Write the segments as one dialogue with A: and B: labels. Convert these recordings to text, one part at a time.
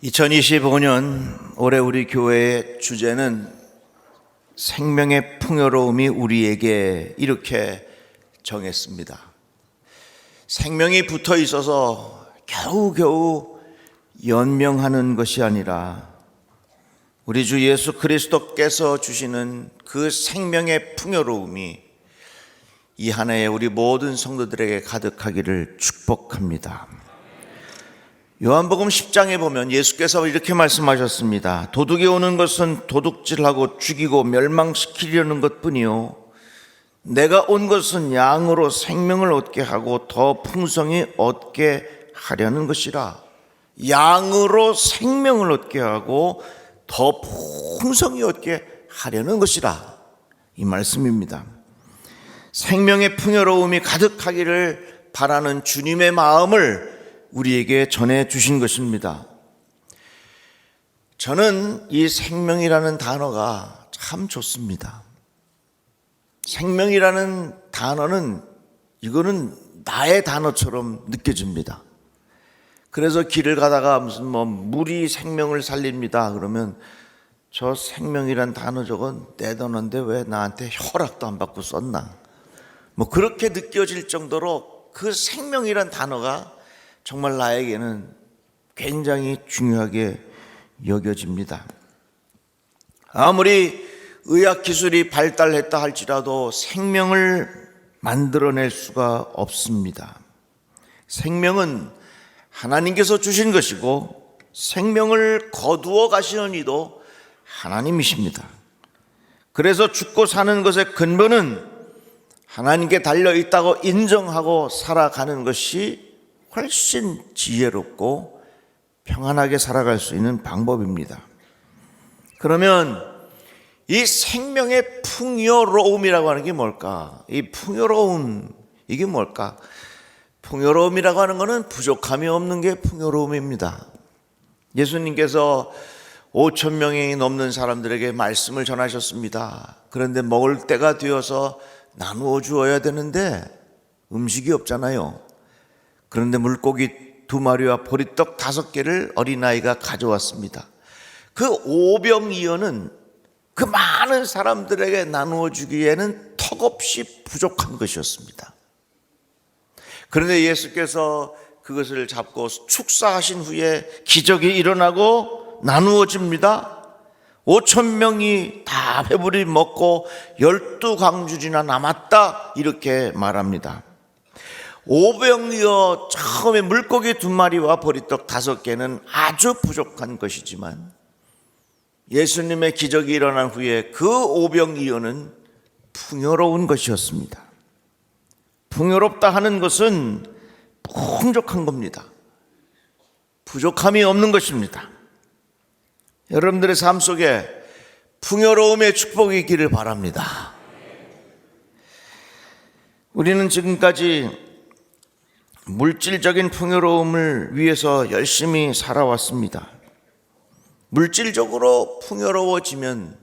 A: 2025년 올해 우리 교회의 주제는 생명의 풍요로움이 우리에게 이렇게 정했습니다. 생명이 붙어 있어서 겨우겨우 연명하는 것이 아니라 우리 주 예수 그리스도께서 주시는 그 생명의 풍요로움이 이 한 해에 우리 모든 성도들에게 가득하기를 축복합니다. 요한복음 10장에 보면 예수께서 이렇게 말씀하셨습니다. 도둑이 오는 것은 도둑질하고 죽이고 멸망시키려는 것뿐이요, 내가 온 것은 양으로 생명을 얻게 하고 더 풍성히 얻게 하려는 것이라. 양으로 생명을 얻게 하고 더 풍성히 얻게 하려는 것이라, 이 말씀입니다. 생명의 풍요로움이 가득하기를 바라는 주님의 마음을 우리에게 전해 주신 것입니다. 저는 이 생명이라는 단어가 참 좋습니다. 생명이라는 단어는 이거는 나의 단어처럼 느껴집니다. 그래서 길을 가다가 무슨 물이 생명을 살립니다 그러면 저 생명이란 단어 저건 내 단어인데 왜 나한테 허락도 안 받고 썼나, 그렇게 느껴질 정도로 그 생명이란 단어가 정말 나에게는 굉장히 중요하게 여겨집니다. 아무리 의학기술이 발달했다 할지라도 생명을 만들어낼 수가 없습니다. 생명은 하나님께서 주신 것이고 생명을 거두어 가시는 이도 하나님이십니다. 그래서 죽고 사는 것의 근본은 하나님께 달려있다고 인정하고 살아가는 것이 훨씬 지혜롭고 평안하게 살아갈 수 있는 방법입니다. 그러면 이 생명의 풍요로움이라고 하는 게 뭘까? 이 풍요로움, 이게 뭘까? 풍요로움이라고 하는 것은 부족함이 없는 게 풍요로움입니다. 예수님께서 5천 명이 넘는 사람들에게 말씀을 전하셨습니다. 그런데 먹을 때가 되어서 나누어 주어야 되는데 음식이 없잖아요. 그런데 물고기 2마리와 보리떡 5개를 어린아이가 가져왔습니다. 그 오병이어는 그 많은 사람들에게 나누어 주기에는 턱없이 부족한 것이었습니다. 그런데 예수께서 그것을 잡고 축사하신 후에 기적이 일어나고 나누어집니다. 5천 명이 다 배부리 먹고 12광주리나 남았다, 이렇게 말합니다. 오병이어 처음에 물고기 2마리와 보리떡 5개는 아주 부족한 것이지만 예수님의 기적이 일어난 후에 그 오병이어는 풍요로운 것이었습니다. 풍요롭다 하는 것은 풍족한 겁니다. 부족함이 없는 것입니다. 여러분들의 삶 속에 풍요로움의 축복이 있기를 바랍니다. 우리는 지금까지 물질적인 풍요로움을 위해서 열심히 살아왔습니다. 물질적으로 풍요로워지면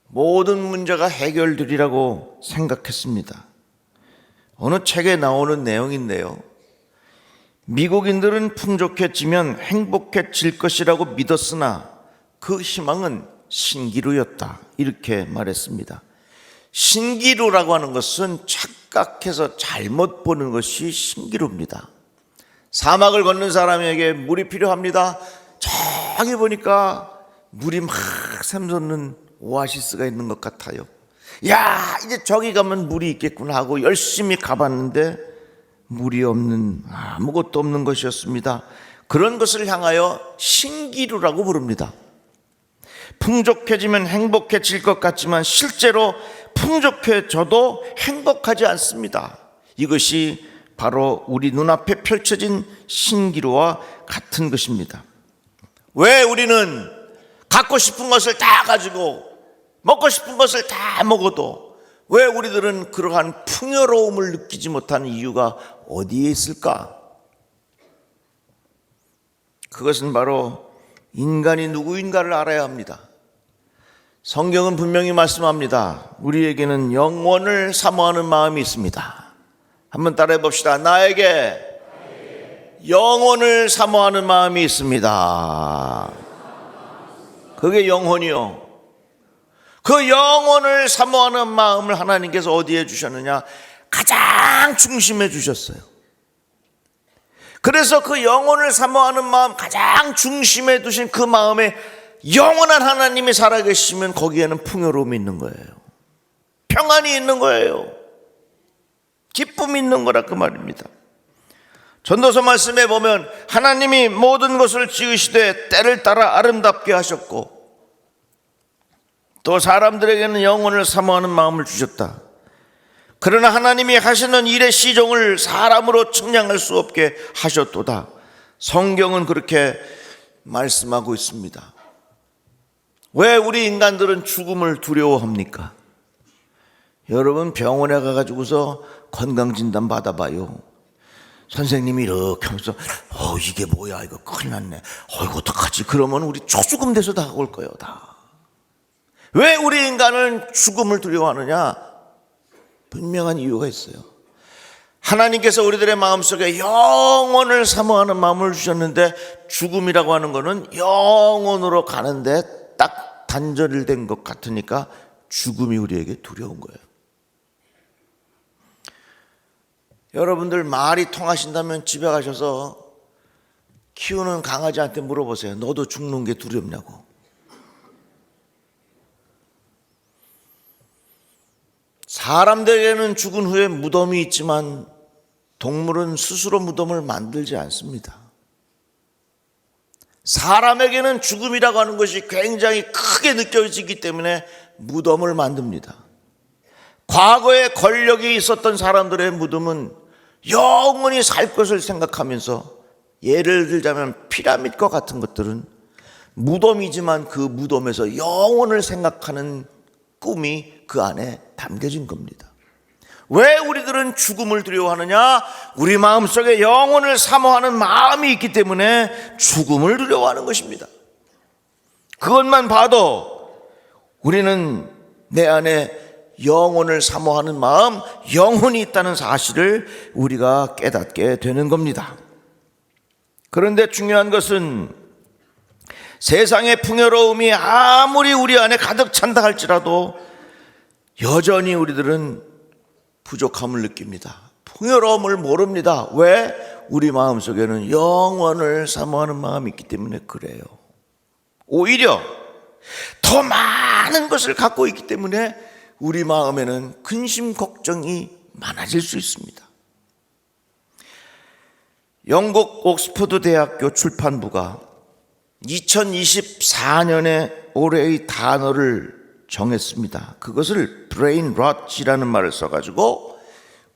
A: 모든 문제가 해결되리라고 생각했습니다. 어느 책에 나오는 내용인데요, 미국인들은 풍족해지면 행복해질 것이라고 믿었으나 그 희망은 신기루였다, 이렇게 말했습니다. 신기루라고 하는 것은 착각해서 잘못 보는 것이 신기루입니다. 사막을 걷는 사람에게 물이 필요합니다. 저기 보니까 물이 막 샘솟는 오아시스가 있는 것 같아요. 야, 이제 저기 가면 물이 있겠구나 하고 열심히 가봤는데 물이 없는, 아무것도 없는 것이었습니다. 그런 것을 향하여 신기루라고 부릅니다. 풍족해지면 행복해질 것 같지만 실제로 풍족해져도 행복하지 않습니다. 이것이 바로 우리 눈앞에 펼쳐진 신기루와 같은 것입니다. 왜 우리는 갖고 싶은 것을 다 가지고 먹고 싶은 것을 다 먹어도 왜 우리들은 그러한 풍요로움을 느끼지 못하는 이유가 어디에 있을까? 그것은 바로 인간이 누구인가를 알아야 합니다. 성경은 분명히 말씀합니다. 우리에게는 영원을 사모하는 마음이 있습니다. 한번 따라해 봅시다. 나에게 영혼을 사모하는 마음이 있습니다. 그게 영혼이요. 그 영혼을 사모하는 마음을 하나님께서 어디에 주셨느냐? 가장 중심에 주셨어요. 그래서 그 영혼을 사모하는 마음 가장 중심에 두신 그 마음에 영원한 하나님이 살아계시면 거기에는 풍요로움이 있는 거예요. 평안이 있는 거예요. 기쁨이 있는 거라 그 말입니다. 전도서 말씀에 보면 하나님이 모든 것을 지으시되 때를 따라 아름답게 하셨고 또 사람들에게는 영혼을 사모하는 마음을 주셨다. 그러나 하나님이 하시는 일의 시종을 사람으로 측량할 수 없게 하셨도다. 성경은 그렇게 말씀하고 있습니다. 왜 우리 인간들은 죽음을 두려워합니까? 여러분 병원에 가가지고서 건강진단 받아봐요. 선생님이 이렇게 하면서 이게 뭐야, 이거 큰일 났네, 이거 어떡하지? 그러면 우리 초죽음 돼서 다 올 거예요. 다. 왜 우리 인간은 죽음을 두려워하느냐? 분명한 이유가 있어요. 하나님께서 우리들의 마음속에 영혼을 사모하는 마음을 주셨는데 죽음이라고 하는 것은 영혼으로 가는데 딱 단절된 것 같으니까 죽음이 우리에게 두려운 거예요. 여러분들 말이 통하신다면 집에 가셔서 키우는 강아지한테 물어보세요. 너도 죽는 게 두렵냐고. 사람들에게는 죽은 후에 무덤이 있지만 동물은 스스로 무덤을 만들지 않습니다. 사람에게는 죽음이라고 하는 것이 굉장히 크게 느껴지기 때문에 무덤을 만듭니다. 과거에 권력이 있었던 사람들의 무덤은 영원히 살 것을 생각하면서, 예를 들자면 피라밋과 같은 것들은 무덤이지만 그 무덤에서 영원을 생각하는 꿈이 그 안에 담겨진 겁니다. 왜 우리들은 죽음을 두려워하느냐? 우리 마음속에 영혼을 사모하는 마음이 있기 때문에 죽음을 두려워하는 것입니다. 그것만 봐도 우리는 내 안에 영혼을 사모하는 마음, 영혼이 있다는 사실을 우리가 깨닫게 되는 겁니다. 그런데 중요한 것은 세상의 풍요로움이 아무리 우리 안에 가득 찬다 할지라도 여전히 우리들은 부족함을 느낍니다. 풍요로움을 모릅니다. 왜? 우리 마음속에는 영원을 사모하는 마음이 있기 때문에 그래요. 오히려 더 많은 것을 갖고 있기 때문에 우리 마음에는 근심 걱정이 많아질 수 있습니다. 영국 옥스퍼드 대학교 출판부가 2024년에 올해의 단어를 정했습니다. 그것을 브레인 롯이라는 말을 써가지고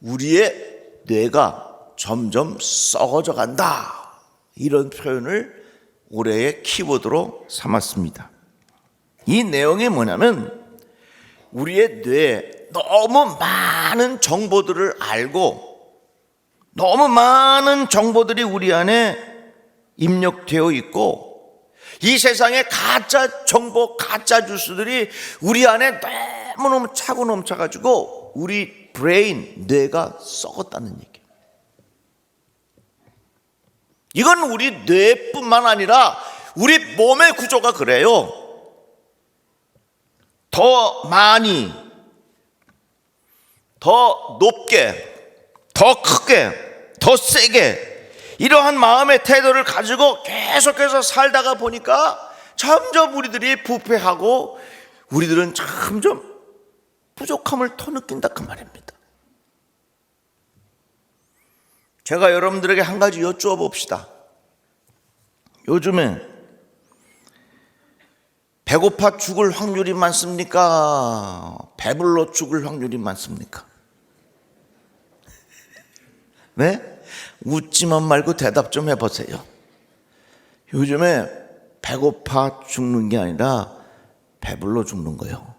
A: 우리의 뇌가 점점 썩어져 간다, 이런 표현을 올해의 키워드로 삼았습니다. 이 내용이 뭐냐면 우리의 뇌에 너무 많은 정보들을 알고 너무 많은 정보들이 우리 안에 입력되어 있고 이 세상의 가짜 정보, 가짜 뉴스들이 우리 안에 너무너무 차고 넘쳐가지고 우리 브레인, 뇌가 썩었다는 얘기예요. 이건 우리 뇌뿐만 아니라 우리 몸의 구조가 그래요. 더 많이, 더 높게, 더 크게, 더 세게 이러한 마음의 태도를 가지고 계속해서 살다가 보니까 점점 우리들이 부패하고 우리들은 점점 부족함을 더 느낀다 그 말입니다. 제가 여러분들에게 한 가지 여쭈어 봅시다. 요즘에 배고파 죽을 확률이 많습니까? 배불러 죽을 확률이 많습니까? 네? 웃지만 말고 대답 좀 해보세요. 요즘에 배고파 죽는 게 아니라 배불러 죽는 거예요.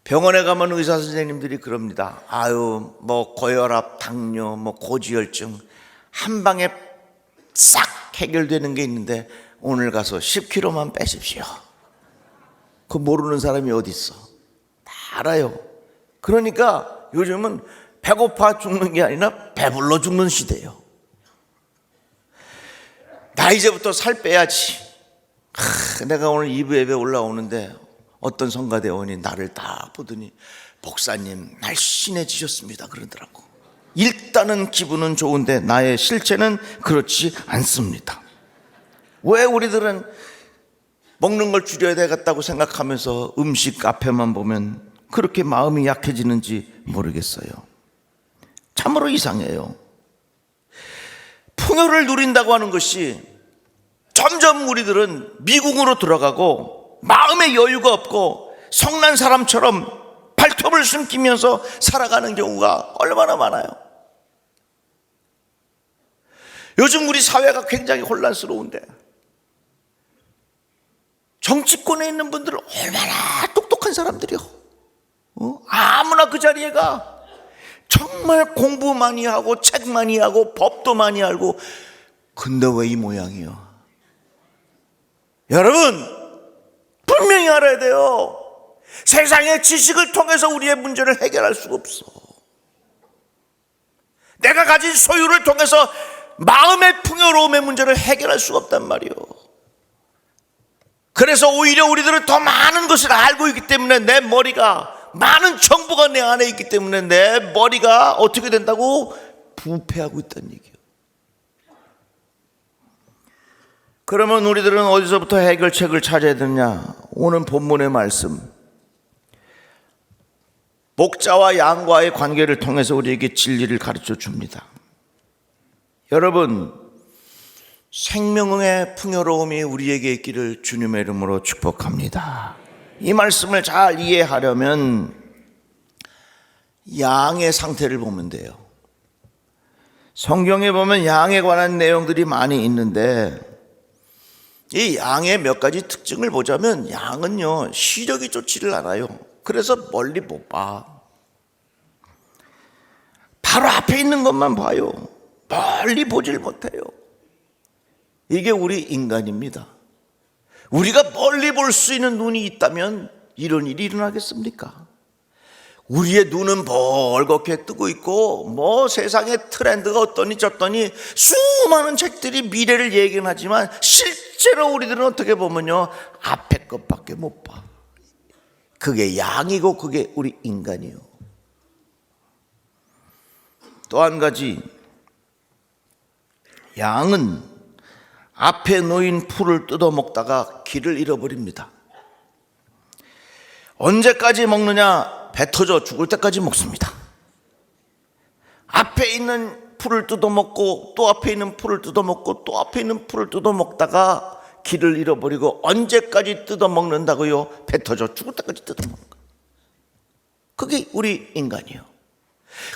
A: 병원에 가면 의사 선생님들이 그럽니다. 아유, 뭐 고혈압, 당뇨, 뭐 고지혈증 한 방에 싹 해결되는 게 있는데 오늘 가서 10kg만 빼십시오. 그거 모르는 사람이 어디 있어? 다 알아요. 그러니까 요즘은 배고파 죽는 게 아니라 배불러 죽는 시대예요. 나 이제부터 살 빼야지. 내가 오늘 2부 예배 올라오는데 어떤 성가대원이 나를 딱 보더니 목사님 날씬해지셨습니다 그러더라고. 일단은 기분은 좋은데 나의 실체는 그렇지 않습니다. 왜 우리들은 먹는 걸 줄여야 되겠다고 생각하면서 음식 앞에만 보면 그렇게 마음이 약해지는지 모르겠어요. 참으로 이상해요. 풍요를 누린다고 하는 것이 점점 우리들은 미궁으로 들어가고 마음의 여유가 없고 성난 사람처럼 발톱을 숨기면서 살아가는 경우가 얼마나 많아요. 요즘 우리 사회가 굉장히 혼란스러운데 정치권에 있는 분들은 얼마나 똑똑한 사람들이요. 아무나 그 자리에 가. 정말 공부 많이 하고 책 많이 하고 법도 많이 알고. 근데 왜 이 모양이요? 여러분 분명히 알아야 돼요. 세상의 지식을 통해서 우리의 문제를 해결할 수가 없어. 내가 가진 소유를 통해서 마음의 풍요로움의 문제를 해결할 수가 없단 말이에요. 그래서 오히려 우리들은 더 많은 것을 알고 있기 때문에 내 머리가, 많은 정보가 내 안에 있기 때문에 내 머리가 어떻게 된다고? 부패하고 있다는 얘기예요. 그러면 우리들은 어디서부터 해결책을 찾아야 되느냐? 오늘 본문의 말씀, 목자와 양과의 관계를 통해서 우리에게 진리를 가르쳐 줍니다. 여러분, 생명의 풍요로움이 우리에게 있기를 주님의 이름으로 축복합니다. 이 말씀을 잘 이해하려면 양의 상태를 보면 돼요. 성경에 보면 양에 관한 내용들이 많이 있는데 이 양의 몇 가지 특징을 보자면 양은요 시력이 좋지를 않아요. 그래서 멀리 못 봐. 바로 앞에 있는 것만 봐요. 멀리 보질 못해요. 이게 우리 인간입니다. 우리가 멀리 볼 수 있는 눈이 있다면 이런 일이 일어나겠습니까? 우리의 눈은 벌겋게 뜨고 있고 뭐 세상의 트렌드가 어떠니 저떠니 수많은 책들이 미래를 예견하지만 실제로 우리들은 어떻게 보면요 앞에 것밖에 못 봐. 그게 양이고 그게 우리 인간이요. 또 한 가지, 양은 앞에 놓인 풀을 뜯어먹다가 길을 잃어버립니다. 언제까지 먹느냐? 배 터져 죽을 때까지 먹습니다. 앞에 있는 풀을 뜯어먹고 또 앞에 있는 풀을 뜯어먹고 또 앞에 있는 풀을 뜯어먹다가 길을 잃어버리고 언제까지 뜯어먹는다고요? 배 터져 죽을 때까지 뜯어먹는 거예요. 그게 우리 인간이에요.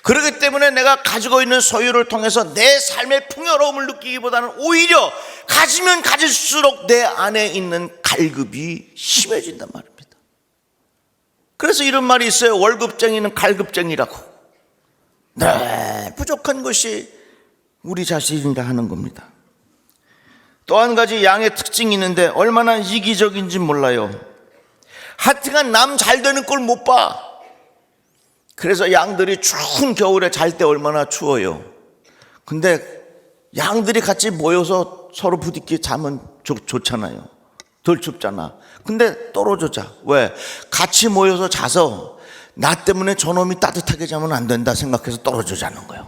A: 그렇기 때문에 내가 가지고 있는 소유를 통해서 내 삶의 풍요로움을 느끼기보다는 오히려 가지면 가질수록 내 안에 있는 갈급이 심해진단 말입니다. 그래서 이런 말이 있어요. 월급쟁이는 갈급쟁이라고. 네, 부족한 것이 우리 자신이라 하는 겁니다. 또 한 가지 양의 특징이 있는데 얼마나 이기적인지 몰라요. 하여튼간 남 잘 되는 걸 못 봐. 그래서 양들이 추운 겨울에 잘 때 얼마나 추워요. 근데 양들이 같이 모여서 서로 부딪히 자면 좋잖아요. 덜 춥잖아. 근데 떨어져 자. 왜? 같이 모여서 자서 나 때문에 저놈이 따뜻하게 자면 안 된다 생각해서 떨어져 자는 거예요.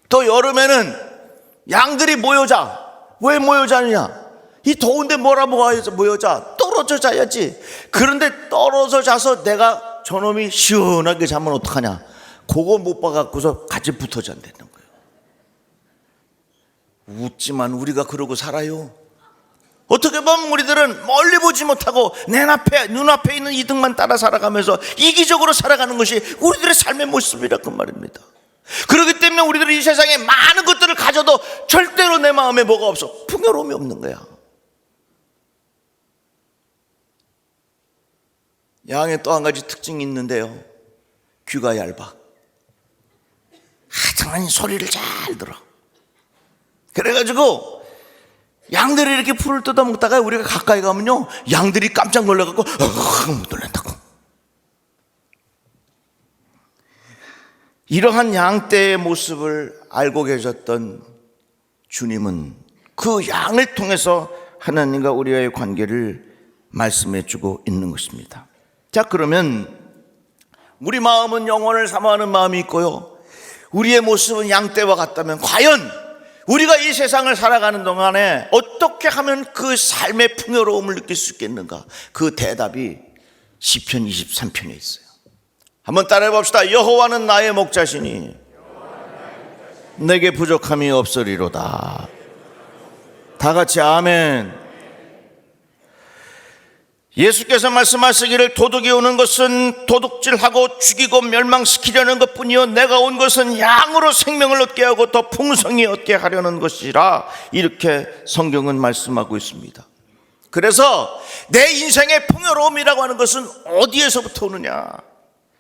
A: 또 여름에는 양들이 모여 자. 왜 모여 자느냐? 이 더운데 뭐라 모여서 모여 자. 떨어져 자야지. 그런데 떨어져 자서 내가 저놈이 시원하게 자면 어떡하냐? 그거 못 봐갖고서 같이 붙어 잔다는 거예요. 웃지만 우리가 그러고 살아요. 어떻게 보면 우리들은 멀리 보지 못하고 눈앞에 있는 이득만 따라 살아가면서 이기적으로 살아가는 것이 우리들의 삶의 모습이라 그 말입니다. 그렇기 때문에 우리들은 이 세상에 많은 것들을 가져도 절대로 내 마음에 뭐가 없어? 풍요로움이 없는 거야. 양의 또 한 가지 특징이 있는데요, 귀가 얇아. 하여튼 소리를 잘 들어. 그래가지고 양들이 이렇게 풀을 뜯어먹다가 우리가 가까이 가면요 양들이 깜짝 놀라갖고 못 놀란다고. 이러한 양떼의 모습을 알고 계셨던 주님은 그 양을 통해서 하나님과 우리와의 관계를 말씀해 주고 있는 것입니다. 자, 그러면 우리 마음은 영혼을 사모하는 마음이 있고요, 우리의 모습은 양떼와 같다면 과연 우리가 이 세상을 살아가는 동안에 어떻게 하면 그 삶의 풍요로움을 느낄 수 있겠는가? 그 대답이 시편 23편에 있어요. 한번 따라해 봅시다. 여호와는 나의 목자시니 내게 부족함이 없으리로다. 다 같이 아멘. 예수께서 말씀하시기를 도둑이 오는 것은 도둑질하고 죽이고 멸망시키려는 것뿐이요 내가 온 것은 양으로 생명을 얻게 하고 더 풍성히 얻게 하려는 것이라, 이렇게 성경은 말씀하고 있습니다. 그래서 내 인생의 풍요로움이라고 하는 것은 어디에서부터 오느냐?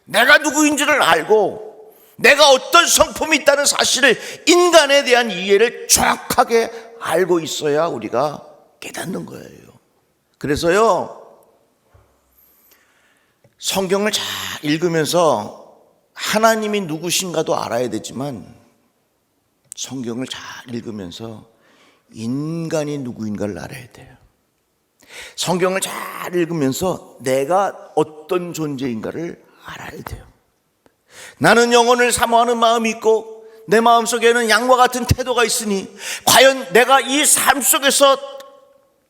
A: 내가 누구인지를 알고 내가 어떤 성품이 있다는 사실을, 인간에 대한 이해를 정확하게 알고 있어야 우리가 깨닫는 거예요. 그래서요, 성경을 잘 읽으면서 하나님이 누구신가도 알아야 되지만, 성경을 잘 읽으면서 인간이 누구인가를 알아야 돼요. 성경을 잘 읽으면서 내가 어떤 존재인가를 알아야 돼요. 나는 영혼을 사모하는 마음이 있고 내 마음속에는 양과 같은 태도가 있으니 과연 내가 이 삶 속에서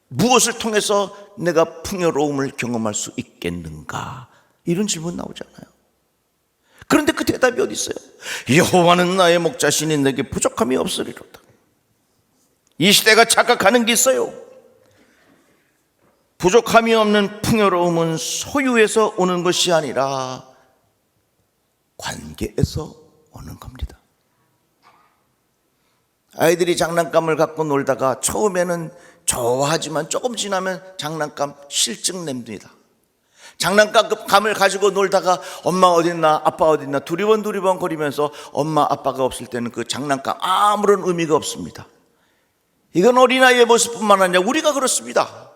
A: 무엇을 통해서 내가 풍요로움을 경험할 수 있겠는가? 이런 질문 나오잖아요. 그런데 그 대답이 어디 있어요? 여호와는 나의 목자시니 내게 부족함이 없으리로다. 이 시대가 착각하는 게 있어요. 부족함이 없는 풍요로움은 소유에서 오는 것이 아니라 관계에서 오는 겁니다. 아이들이 장난감을 갖고 놀다가 처음에는 좋아하지만 조금 지나면 장난감 실증 냅니다. 장난감을 가지고 놀다가 엄마 어딨나 아빠 어딨나 두리번 거리면서 엄마 아빠가 없을 때는 그 장난감 아무런 의미가 없습니다. 이건 어린아이의 모습뿐만 아니라 우리가 그렇습니다.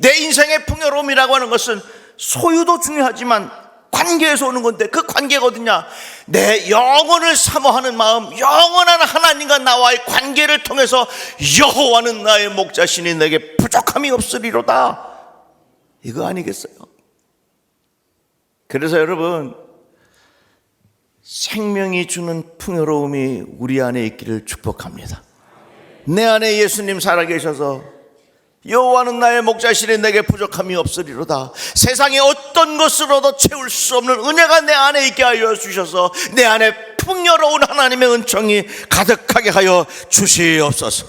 A: 내 인생의 풍요로움이라고 하는 것은 소유도 중요하지만 관계에서 오는 건데, 그 관계가 어디냐? 내 영혼을 사모하는 마음, 영원한 하나님과 나와의 관계를 통해서 여호와는 나의 목자시니 내게 부족함이 없으리로다, 이거 아니겠어요? 그래서 여러분, 생명이 주는 풍요로움이 우리 안에 있기를 축복합니다. 내 안에 예수님 살아계셔서 여호와는 나의 목자시니 내게 부족함이 없으리로다. 세상의 어떤 것으로도 채울 수 없는 은혜가 내 안에 있게 하여 주셔서 내 안에 풍요로운 하나님의 은총이 가득하게 하여 주시옵소서.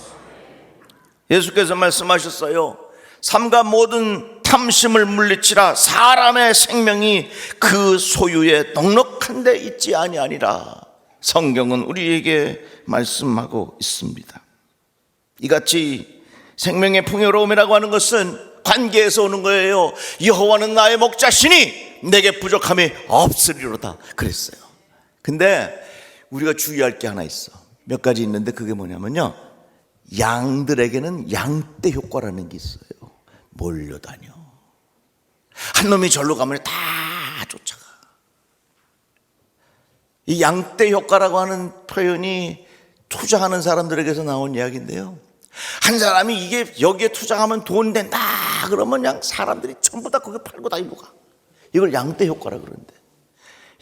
A: 예수께서 말씀하셨어요. 삼가 모든 탐심을 물리치라. 사람의 생명이 그 소유에 넉넉한 데 있지 아니하니라. 성경은 우리에게 말씀하고 있습니다. 이같이 생명의 풍요로움이라고 하는 것은 관계에서 오는 거예요. 여호와는 나의 목자시니 내게 부족함이 없으리로다 그랬어요. 근데 우리가 주의할 게 하나 있어. 몇 가지 있는데 그게 뭐냐면요, 양들에게는 양떼 효과라는 게 있어요. 몰려다녀. 한 놈이 절로 가면 다 쫓아가. 이 양떼 효과라고 하는 표현이 투자하는 사람들에게서 나온 이야기인데요, 한 사람이 이게 여기에 투자하면 돈 된다 그러면 그냥 사람들이 전부 다 그거 팔고 다니고 가. 이걸 양떼 효과라 그러는데,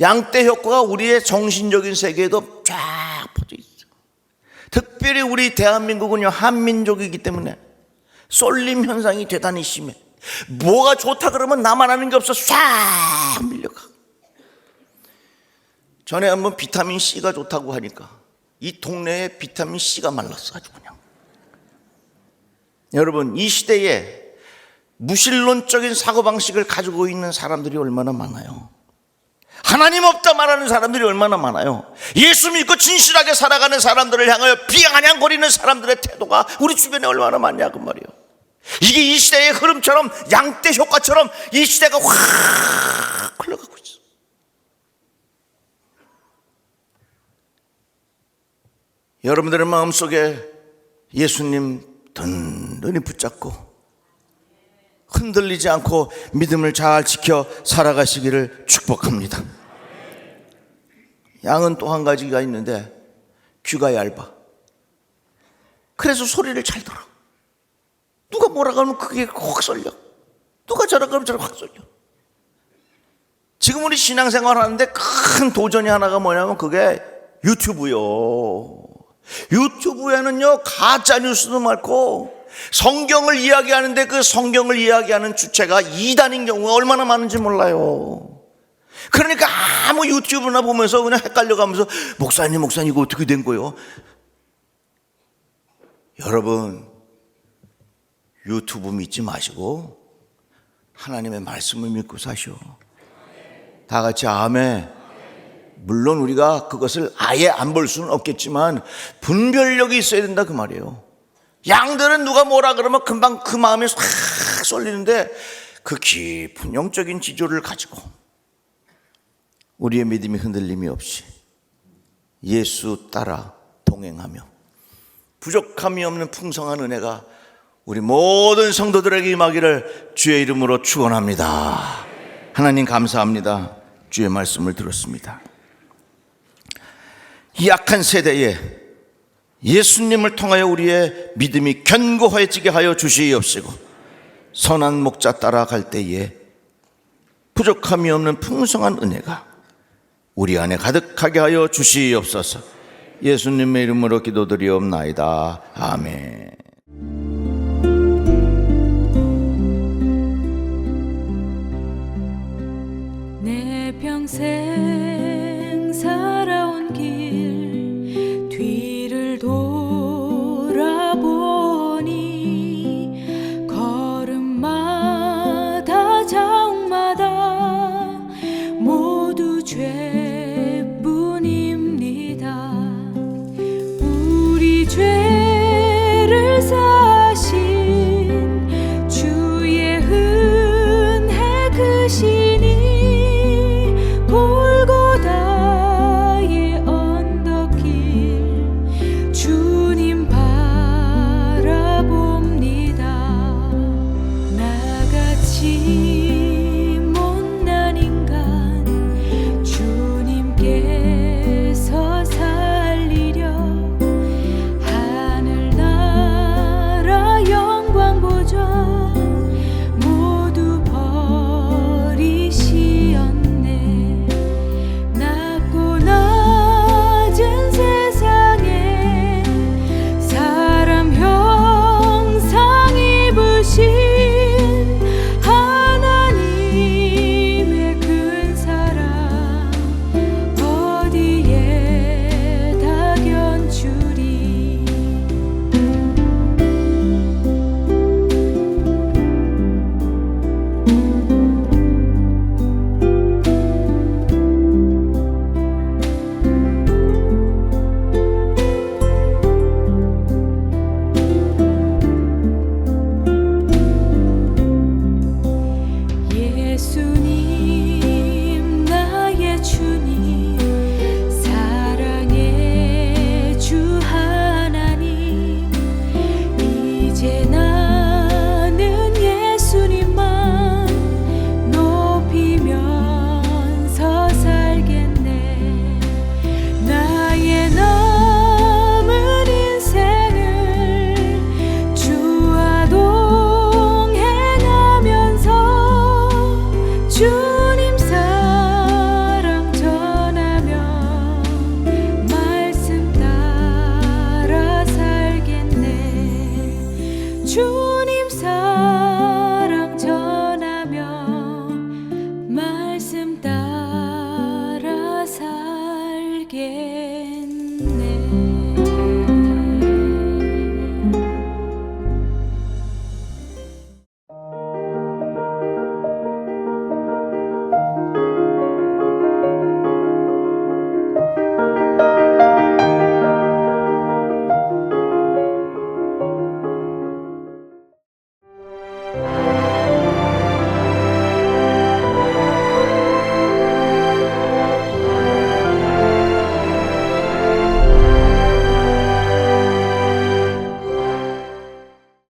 A: 양떼 효과가 우리의 정신적인 세계에도 쫙 퍼져 있어. 특별히 우리 대한민국은요, 한민족이기 때문에 쏠림 현상이 대단히 심해. 뭐가 좋다 그러면 나만 아는 게 없어 싹 밀려가. 전에 한번 비타민 C가 좋다고 하니까 이 동네에 비타민 C가 말랐어 아주 그냥. 여러분, 이 시대에 무신론적인 사고방식을 가지고 있는 사람들이 얼마나 많아요. 하나님 없다 말하는 사람들이 얼마나 많아요. 예수 믿고 진실하게 살아가는 사람들을 향하여 비아냥거리는 사람들의 태도가 우리 주변에 얼마나 많냐 그 말이에요. 이게 이 시대의 흐름처럼, 양떼 효과처럼 이 시대가 확 흘러가고 있어. 여러분들의 마음속에 예수님 든든히 붙잡고 흔들리지 않고 믿음을 잘 지켜 살아가시기를 축복합니다. 양은 또 한 가지가 있는데 귀가 얇아. 그래서 소리를 잘 들어. 누가 뭐라고 하면 그게 확 쏠려. 누가 저라고 하면 저렇게 확 쏠려. 지금 우리 신앙생활 하는데 큰 도전이 하나가 뭐냐면 그게 유튜브요. 유튜브에는요 가짜 뉴스도 많고 성경을 이야기하는데 그 성경을 이야기하는 주체가 이단인 경우가 얼마나 많은지 몰라요. 그러니까 아무 유튜브나 보면서 그냥 헷갈려가면서 목사님 이거 어떻게 된 거예요? 여러분, 유튜브 믿지 마시고 하나님의 말씀을 믿고 사시오. 다 같이 아멘. 물론 우리가 그것을 아예 안 볼 수는 없겠지만 분별력이 있어야 된다 그 말이에요. 양들은 누가 뭐라 그러면 금방 그 마음에 싹 쏠리는데 그 깊은 영적인 지조를 가지고 우리의 믿음이 흔들림이 없이 예수 따라 동행하며 부족함이 없는 풍성한 은혜가 우리 모든 성도들에게 임하기를 주의 이름으로 축원합니다. 하나님 감사합니다. 주의 말씀을 들었습니다. 이 약한 세대에 예수님을 통하여 우리의 믿음이 견고해지게 하여 주시옵시고 선한 목자 따라갈 때에 부족함이 없는 풍성한 은혜가 우리 안에 가득하게 하여 주시옵소서. 예수님의 이름으로 기도드리옵나이다. 아멘.
B: 내 평생 살아온 길 뒤를 돌아보니 걸음마다 자옥마다 모두 죄뿐입니다. 우리 죄를 사신 주의 은혜 크시니 골고다의 언덕길 주님 바라봅니다. 나같이 못난 인간 주님께서 살리려 하늘나라 영광 보좌 모두 버리시었네. 낮고 낮은 세상에 사람 형상 입으신 하나님의 큰 사랑 어디에 다견주리. 예수님 나의 주님 사랑의 주 하나님 이제 나는 예수님만 높이면서 살겠네. 나의 남은 인생을 주와 동행하면서 주님 사랑 전하며 말씀 따라 살겠네. 주